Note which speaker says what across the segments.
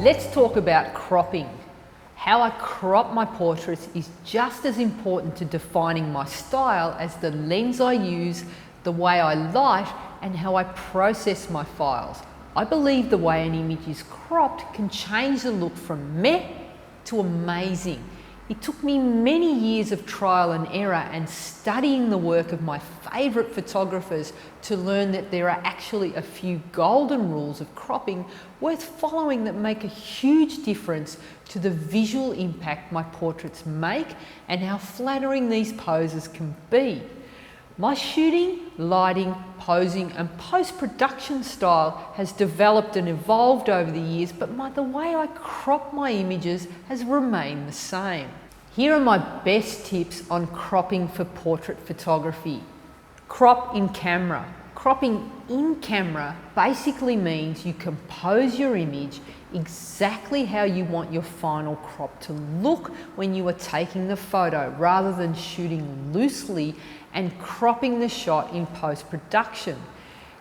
Speaker 1: let's talk about cropping. How I crop my portraits is just as important to defining my style as the lens I use, the way I light, and how I process my files. I believe the way an image is cropped can change the look from meh to amazing. It took me many years of trial and error and studying the work of my favourite photographers to learn that there are actually a few golden rules of cropping worth following that make a huge difference to the visual impact my portraits make and how flattering these poses can be. My shooting, lighting, posing and post-production style has developed and evolved over the years, but the way I crop my images has remained the same. Here are my best tips on cropping for portrait photography. Crop in camera. Cropping in camera basically means you compose your image exactly how you want your final crop to look when you are taking the photo, rather than shooting loosely and cropping the shot in post-production.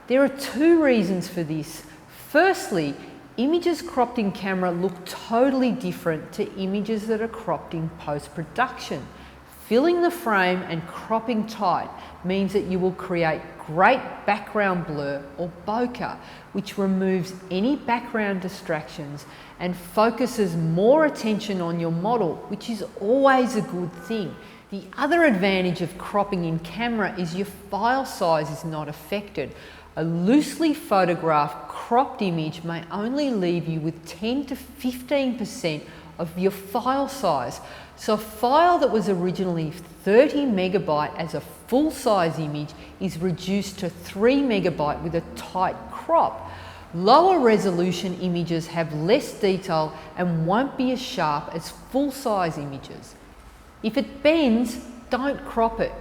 Speaker 1: There are two reasons for this. Firstly, images cropped in camera look totally different to images that are cropped in post-production. Filling the frame and cropping tight means that you will create great background blur or bokeh, which removes any background distractions and focuses more attention on your model, which is always a good thing. The other advantage of cropping in camera is your file size is not affected. A loosely photographed cropped image may only leave you with 10 to 15% of your file size. So a file that was originally 30 megabyte as a full-size image is reduced to 3 megabyte with a tight crop. Lower resolution images have less detail and won't be as sharp as full-size images. If it bends, don't crop it.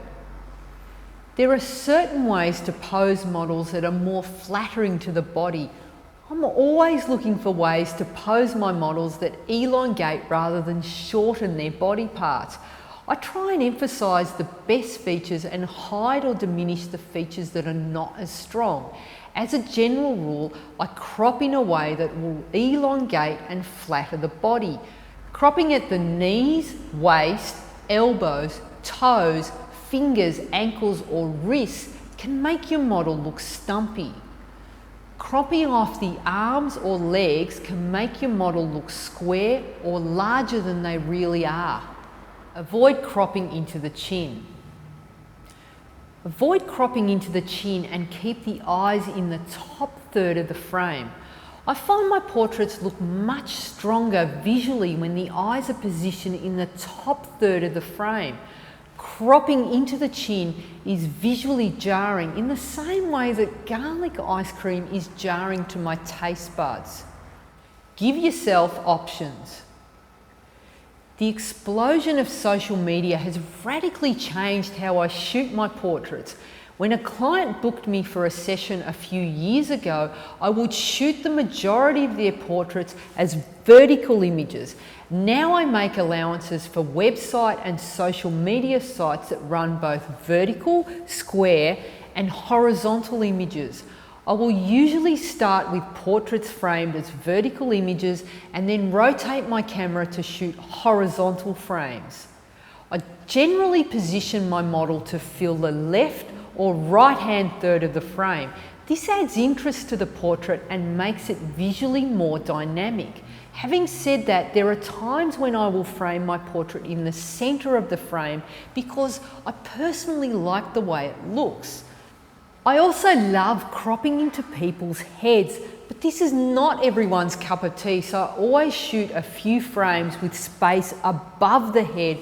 Speaker 1: There are certain ways to pose models that are more flattering to the body. I'm always looking for ways to pose my models that elongate rather than shorten their body parts. I try and emphasise the best features and hide or diminish the features that are not as strong. As a general rule, I crop in a way that will elongate and flatter the body. Cropping at the knees, waist, elbows, toes, fingers, ankles or wrists can make your model look stumpy. Cropping off the arms or legs can make your model look square or larger than they really are. Avoid cropping into the chin. Avoid cropping into the chin and keep the eyes in the top third of the frame. I find my portraits look much stronger visually when the eyes are positioned in the top third of the frame. Cropping into the chin is visually jarring in the same way that garlic ice cream is jarring to my taste buds. Give yourself options. The explosion of social media has radically changed how I shoot my portraits. When a client booked me for a session a few years ago, I would shoot the majority of their portraits as vertical images. Now I make allowances for website and social media sites that run both vertical, square, and horizontal images. I will usually start with portraits framed as vertical images and then rotate my camera to shoot horizontal frames. I generally position my model to fill the left or right-hand third of the frame. This adds interest to the portrait and makes it visually more dynamic. Having said that, there are times when I will frame my portrait in the center of the frame because I personally like the way it looks. I also love cropping into people's heads, but this is not everyone's cup of tea, so I always shoot a few frames with space above the head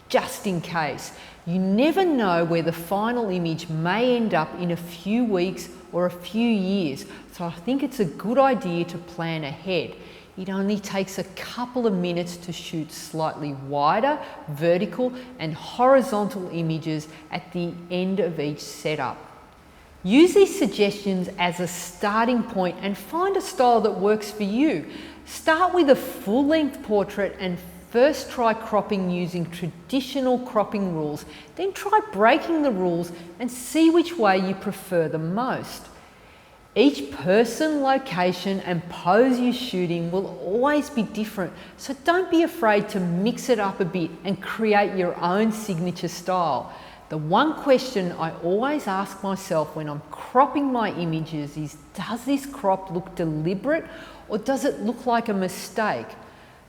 Speaker 1: just in case. You never know where the final image may end up in a few weeks or a few years, so I think it's a good idea to plan ahead. It only takes a couple of minutes to shoot slightly wider, vertical and horizontal images at the end of each setup. Use these suggestions as a starting point and find a style that works for you. Start with a full-length portrait and first try cropping using traditional cropping rules, then try breaking the rules and see which way you prefer the most. Each person, location and pose you're shooting will always be different, so don't be afraid to mix it up a bit and create your own signature style. The one question I always ask myself when I'm cropping my images is, does this crop look deliberate or does it look like a mistake?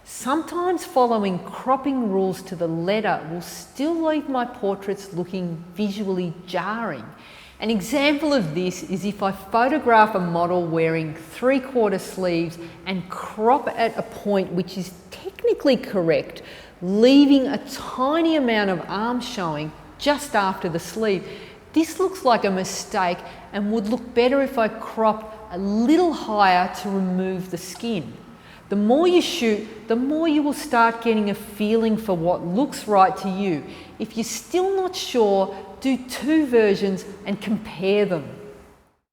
Speaker 1: Sometimes following cropping rules to the letter will still leave my portraits looking visually jarring. An example of this is if I photograph a model wearing 3/4 sleeves and crop at a point which is technically correct, leaving a tiny amount of arm showing just after the sleeve. This looks like a mistake and would look better if I cropped a little higher to remove the skin. The more you shoot, the more you will start getting a feeling for what looks right to you. If you're still not sure, do 2 versions and compare them.